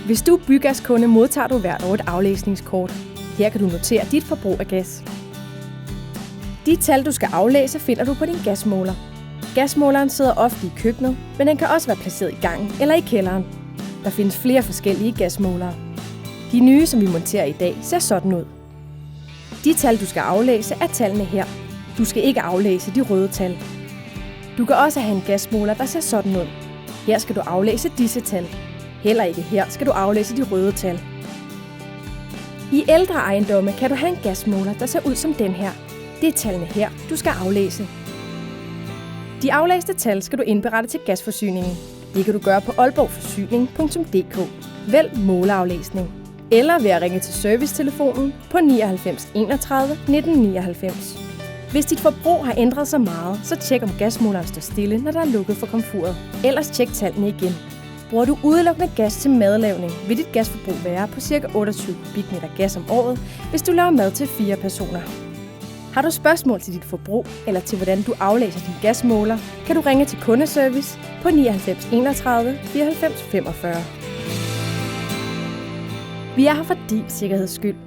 Hvis du er bygaskunde, modtager du hvert år et aflæsningskort. Her kan du notere dit forbrug af gas. De tal, du skal aflæse, finder du på din gasmåler. Gasmåleren sidder ofte i køkkenet, men den kan også være placeret i gangen eller i kælderen. Der findes flere forskellige gasmålere. De nye, som vi monterer i dag, ser sådan ud. De tal, du skal aflæse, er tallene her. Du skal ikke aflæse de røde tal. Du kan også have en gasmåler, der ser sådan ud. Her skal du aflæse disse tal. Heller ikke her skal du aflæse de røde tal. I ældre ejendomme kan du have en gasmåler, der ser ud som den her. Det er tallene her, du skal aflæse. De aflæste tal skal du indberette til gasforsyningen. Det kan du gøre på aalborgforsyning.dk. Vælg måleaflæsning. Eller ved at ringe til servicetelefonen på 99 31 19 99. Hvis dit forbrug har ændret sig meget, så tjek om gasmåleren står stille, når der er lukket for komfuret. Ellers tjek tallene igen. Bruger du udelukkende gas til madlavning, vil dit gasforbrug være på ca. 28 kubikmeter gas om året, hvis du laver mad til 4 personer. Har du spørgsmål til dit forbrug eller til hvordan du aflæser din gasmåler, kan du ringe til kundeservice på 99 31 94 45. Vi er her for din sikkerheds skyld.